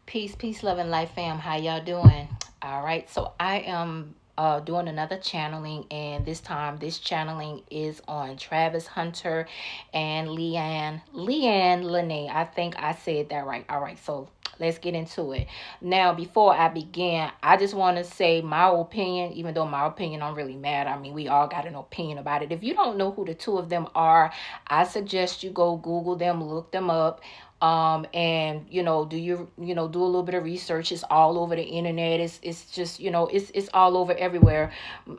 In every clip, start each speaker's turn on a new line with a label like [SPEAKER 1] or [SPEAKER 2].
[SPEAKER 1] Peace, love, and life, fam. How y'all doing? All right, so I am doing another channeling, and this time this channeling is on Travis Hunter and LeAnne Lenae. I think I said that right. All right, so let's get into it. Now, before I begin, I just want to say my opinion, even though my opinion don't really matter. I mean, we all got an opinion about it. If you don't know who the two of them are, I suggest you go Google them, look them up, and do a little bit of research. It's all over the internet. It's just, it's all over everywhere.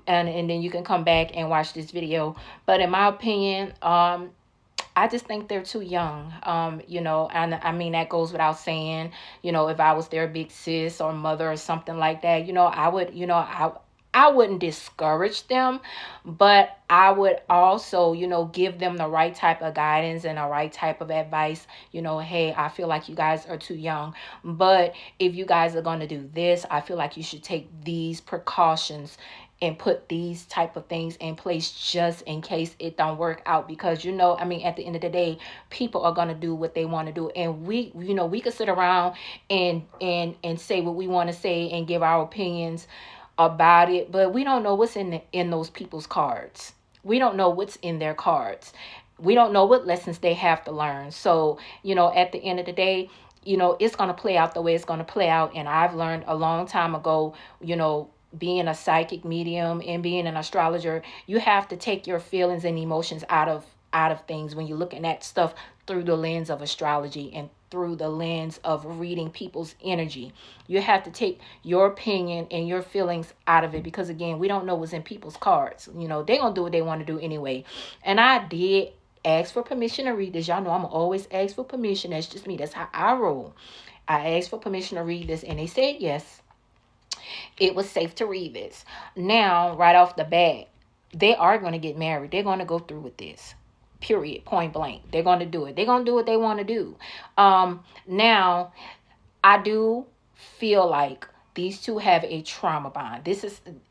[SPEAKER 1] And then you can come back and watch this video. But in my opinion, I just think they're too young. And I mean, that goes without saying. If I was their big sis or mother or something like that, I would, I wouldn't discourage them, but I would also, give them the right type of guidance and the right type of advice. Hey, I feel like you guys are too young, but if you guys are going to do this, I feel like you should take these precautions and put these type of things in place just in case it don't work out. Because I mean, at the end of the day, people are going to do what they want to do, and we could sit around and say what we want to say and give our opinions about it, but we don't know what's in those people's cards. We don't know what's in their cards. We don't know what lessons they have to learn. So, at the end of the day, it's going to play out the way it's going to play out. And I've learned a long time ago, being a psychic medium and being an astrologer, you have to take your feelings and emotions out of things when you're looking at stuff through the lens of astrology and through the lens of reading people's energy. You have to take your opinion and your feelings out of it, because again, we don't know what's in people's cards. They're gonna do what they want to do anyway. And I did ask for permission to read this. Y'all know I'm always ask for permission. That's just me. That's how I roll. I asked for permission to read this, and they said yes, it was safe to read this. Now, right off the bat, they are going to get married. They're going to go through with this. Period. Point blank. They're going to do it. They're going to do what they want to do. Now, I do feel like these two have a trauma bond.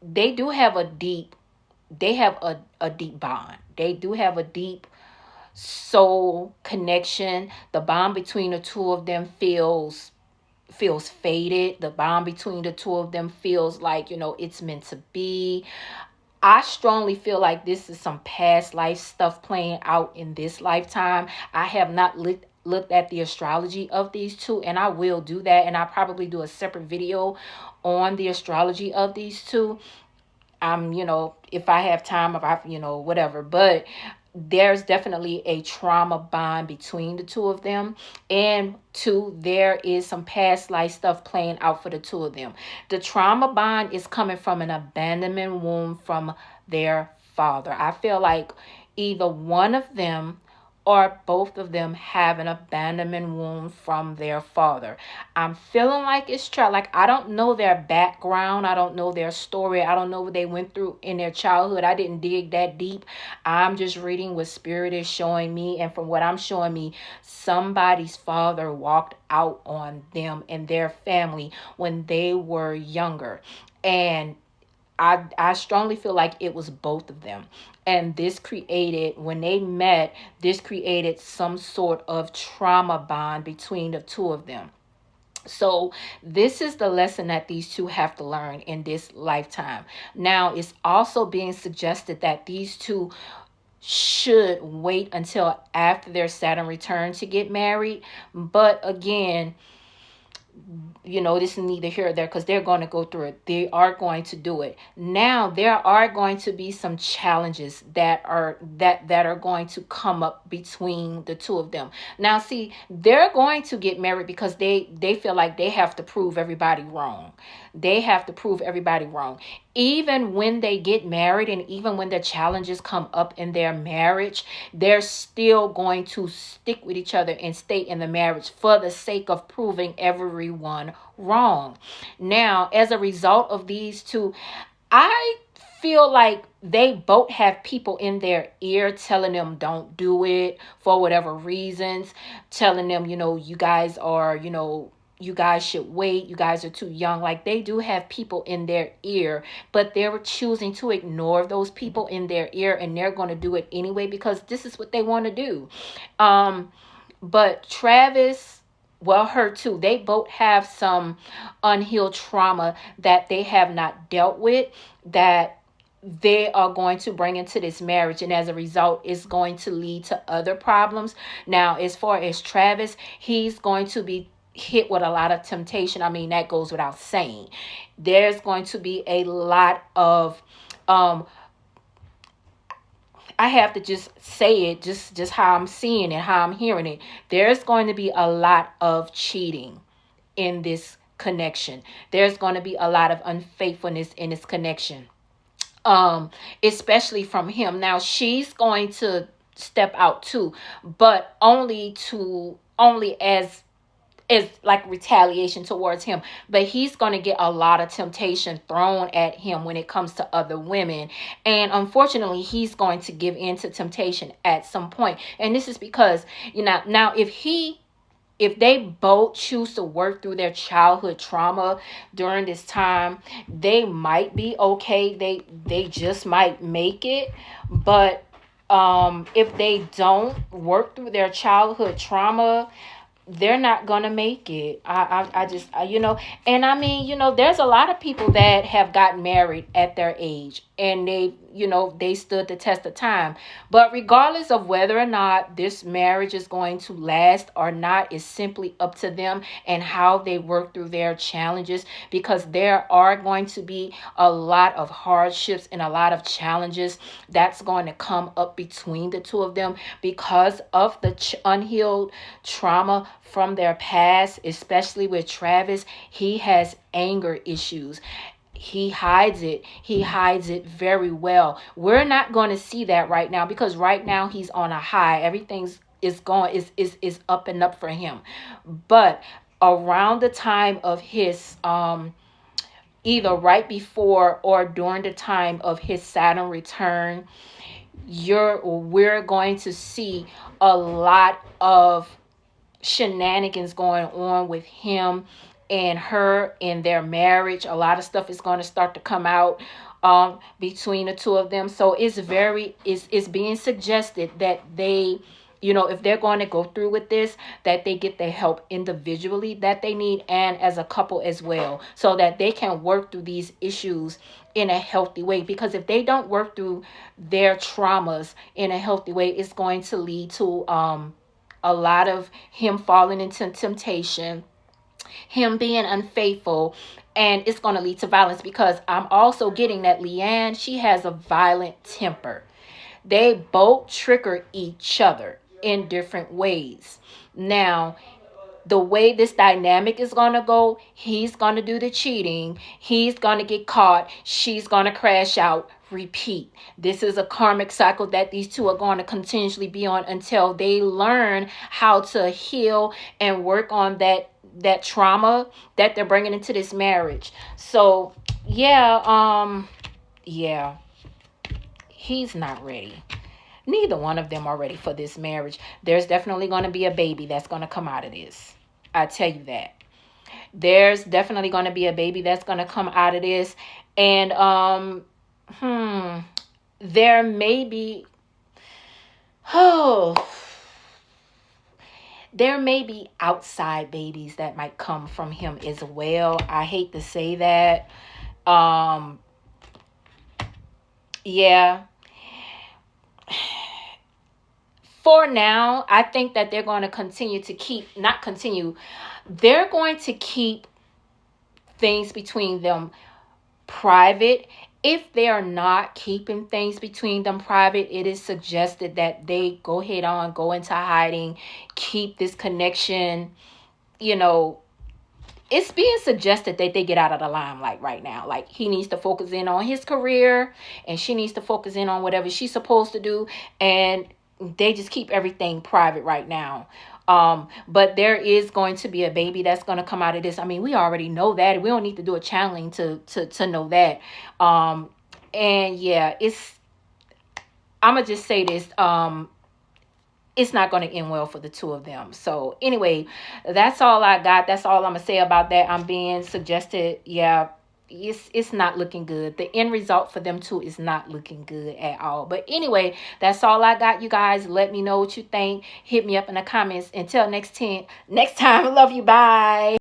[SPEAKER 1] They do have a deep, they have a deep bond. They do have a deep soul connection. The bond between the two of them feels faded. The bond between the two of them feels like, it's meant to be. I strongly feel like this is some past life stuff playing out in this lifetime. I have not looked at the astrology of these two, and I will do that, and I'll probably do a separate video on the astrology of these two. If I have time, if I, whatever. But there's definitely a trauma bond between the two of them. And two, there is some past life stuff playing out for the two of them. The trauma bond is coming from an abandonment wound from their father. I feel like either one of them or both of them have an abandonment wound from their father. I'm feeling like it's true. Like, I don't know their background. I don't know their story. I don't know what they went through in their childhood. I didn't dig that deep. I'm just reading what Spirit is showing me. And from what I'm showing me, somebody's father walked out on them and their family when they were younger. And I strongly feel like it was both of them. And when they met, this created some sort of trauma bond between the two of them. So this is the lesson that these two have to learn in this lifetime. Now, it's also being suggested that these two should wait until after their Saturn return to get married. But again, this is neither here or there, because they're going to go through it. They are going to do it. Now, there are going to be some challenges that are going to come up between the two of them. Now, see, they're going to get married because they feel like they have to prove everybody wrong. They have to prove everybody wrong. Even when they get married and even when the challenges come up in their marriage, they're still going to stick with each other and stay in the marriage for the sake of proving everyone wrong. Now, as a result of these two, I feel like they both have people in their ear telling them don't do it for whatever reasons, telling them, you guys are, you guys should wait. You guys are too young. Like, they do have people in their ear, but they're choosing to ignore those people in their ear, and they're going to do it anyway because this is what they want to do. But Travis well, her too, they both have some unhealed trauma that they have not dealt with, that they are going to bring into this marriage, and as a result it's going to lead to other problems. Now, as far as Travis, he's going to be hit with a lot of temptation. I mean, that goes without saying. There's going to be a lot of um I have to just say it, just how I'm seeing it, how I'm hearing it. There's going to be a lot of cheating in this connection. There's going to be a lot of unfaithfulness in this connection. Especially from him. Now, she's going to step out too, but only as like retaliation towards him. But he's going to get a lot of temptation thrown at him when it comes to other women, and unfortunately he's going to give in to temptation at some point. And this is because, now if they both choose to work through their childhood trauma during this time, they might be okay. They just might make it. But if they don't work through their childhood trauma, they're not gonna make it. I just and I mean, there's a lot of people that have gotten married at their age, and they stood the test of time. But regardless of whether or not this marriage is going to last or not, is simply up to them and how they work through their challenges, because there are going to be a lot of hardships and a lot of challenges that's going to come up between the two of them because of the unhealed trauma from their past. Especially with Travis, he has anger issues. He hides it very well. We're not going to see that right now, because right now he's on a high. Everything's is up and up for him. But around the time of his either right before or during the time of his Saturn return, we're going to see a lot of shenanigans going on with him and her in their marriage. A lot of stuff is going to start to come out between the two of them. So it's being suggested that they, if they're going to go through with this, that they get the help individually that they need, and as a couple as well, so that they can work through these issues in a healthy way. Because if they don't work through their traumas in a healthy way, it's going to lead to a lot of him falling into temptation, him being unfaithful, and it's going to lead to violence. Because I'm also getting that LeAnne, she has a violent temper. They both trigger each other in different ways. Now, the way this dynamic is going to go, he's going to do the cheating, he's going to get caught, she's going to crash out, repeat. This is a karmic cycle that these two are going to continuously be on until they learn how to heal and work on that trauma that they're bringing into this marriage. So yeah, he's not ready. Neither one of them are ready for this marriage. There's definitely going to be a baby that's going to come out of this. I tell you that. There's definitely going to be a baby that's going to come out of this. And there may be there may be outside babies that might come from him as well. I hate to say that. Yeah. For now, I think that they're going to continue to they're going to keep things between them private. If they are not keeping things between them private, it is suggested that they go into hiding, keep this connection, it's being suggested that they get out of the limelight right now. Like, he needs to focus in on his career, and she needs to focus in on whatever she's supposed to do, and they just keep everything private right now. But there is going to be a baby that's going to come out of this. I mean, we already know that. We don't need to do a channeling to know that. And yeah, I'm going to just say this. It's not going to end well for the two of them. So anyway, that's all I got. That's all I'm going to say about that. I'm being suggested. Yeah, it's not looking good. The end result for them two is not looking good at all. But anyway, that's all I got, you guys. Let me know what you think. Hit me up in the comments. Until next time, I love you. Bye.